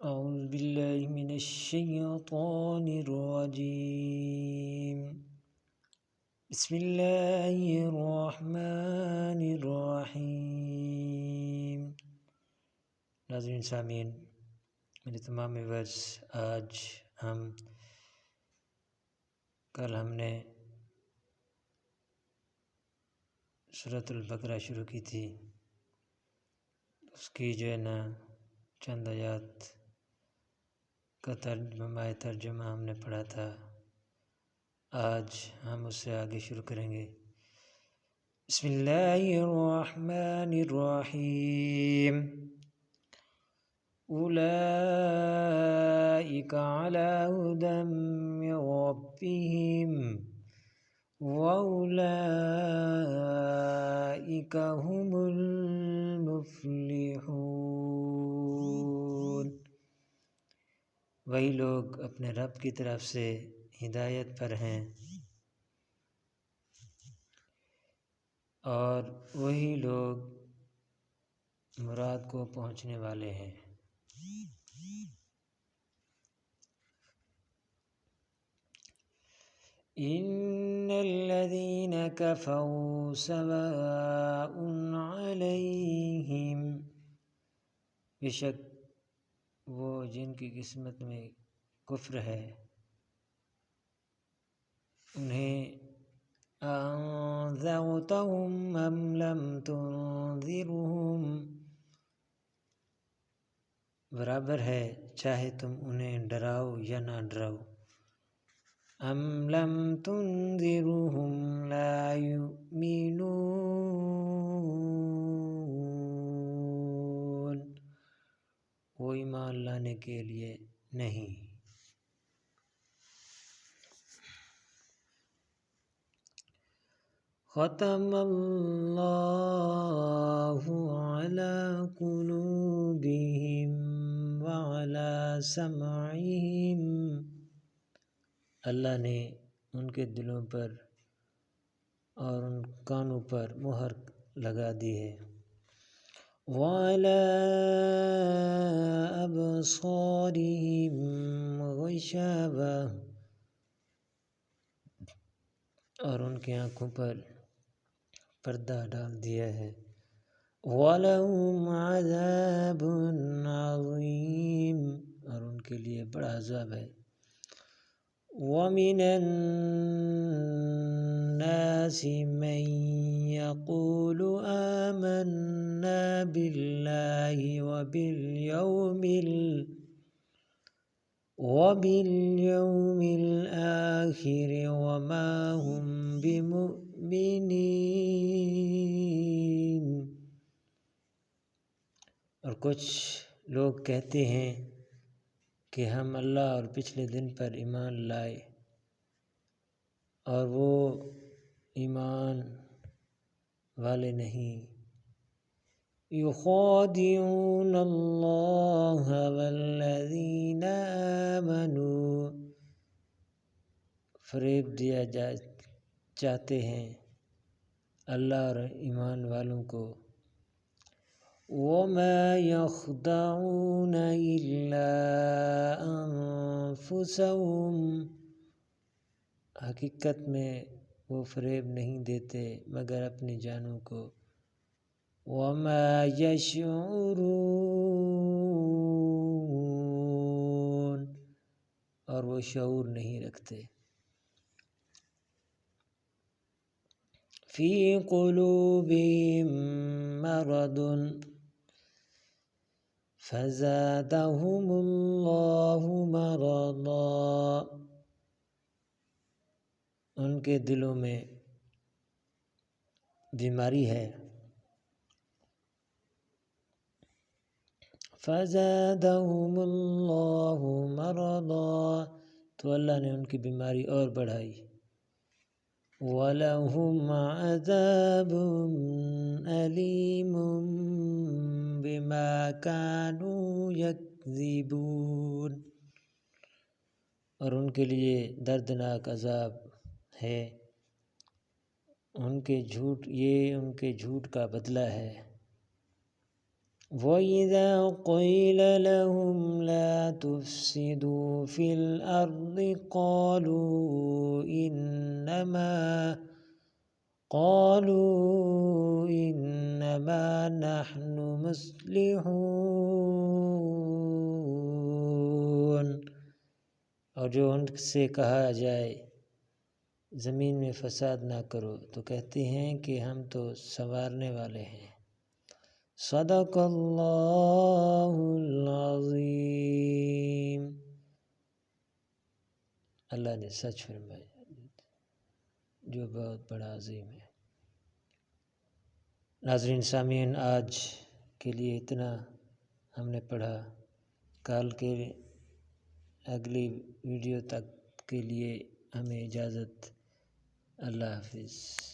أعوذ بالله من الشيطان الرجيم بسم الله الرحمن الرحیم۔ ناظرین سامعین، میرے تمام ویورز، آج کل ہم نے سورۃ البقرہ شروع کی تھی، اس کی جو ہے نا چند آیات کا ترجمہ ہم نے پڑھا تھا۔ آج ہم اس سے آگے شروع کریں گے۔ بسم اللہ الرحمن الرحیم۔ اولئک علی ھدی من ربہم واولئک ھم المفلحون۔ وہی لوگ اپنے رب کی طرف سے ہدایت پر ہیں اور وہی لوگ مراد کو پہنچنے والے ہیں۔ ان الذین کفروا سواء علیہم، بے شک وہ جن کی قسمت میں کفر ہے، انہیں انذرتہم ام لم تنذرہم، برابر ہے چاہے تم انہیں ڈراؤ یا نہ ڈراؤ۔ ام لم تنذرہم لا یؤمنون، وہ ایمان لانے کے لیے نہیں۔ ختم اللہ علی قلوبہم وعلی سمعہم، اللہ نے ان کے دلوں پر اور ان کانوں پر مہر لگا دی ہے۔ وعلی ابصارہم غشاوہ، اور ان کی آنکھوں پر پردہ ڈال دیا ہے۔ وَلَهُمْ عَذَابٌ عَظِيمٌ، اور ان کے لیے بڑا عذاب ہے۔ وَمِنَ النَّاسِ مَن يَقُولُ آمَنَّا بِاللَّهِ وَبِالْيَوْمِ الْآخِرِ وَمَا هُمْ بِمُؤْمِنِينَ، اور کچھ لوگ کہتے ہیں کہ ہم اللہ اور پچھلے دن پر ایمان لائے، اور وہ ایمان والے نہیں۔ یخادعون اللہ والذین آمنوا، فریب دیا چاہتے ہیں اللہ اور ایمان والوں کو۔ وما یخدعون الا انفسهم، حقیقت میں وہ فریب نہیں دیتے مگر اپنی جانوں کو۔ وما یشعرون، اور وہ شعور نہیں رکھتے۔ فی قلوبہم مرض فزادہم اللہ مرضا، ان کے دلوں میں بیماری ہے۔ فزادہم اللہ مرضا، تو اللہ نے ان کی بیماری اور بڑھائی۔ وَلَهُمْ عَذَابٌ أَلِيمٌ بِمَا كَانُوا يَكْذِبُونَ، اور ان کے لیے دردناک عذاب ہے، یہ ان کے جھوٹ کا بدلہ ہے۔ وَإِذَا قِيلَ لَهُمْ لَا تُفْسِدُوا فِي الْأَرْضِ قالوا إنما نحن مصلحون، اور جو ان سے کہا جائے زمین میں فساد نہ کرو تو کہتے ہیں کہ ہم تو سنوارنے والے ہیں۔ صدق اللہ العظیم۔ اللہ نے سچ فرمایا جو بہت بڑا عظیم ہے۔ ناظرین سامعین، آج کے لیے اتنا ہم نے پڑھا، کل کے اگلی ویڈیو تک کے لیے ہمیں اجازت۔ اللہ حافظ۔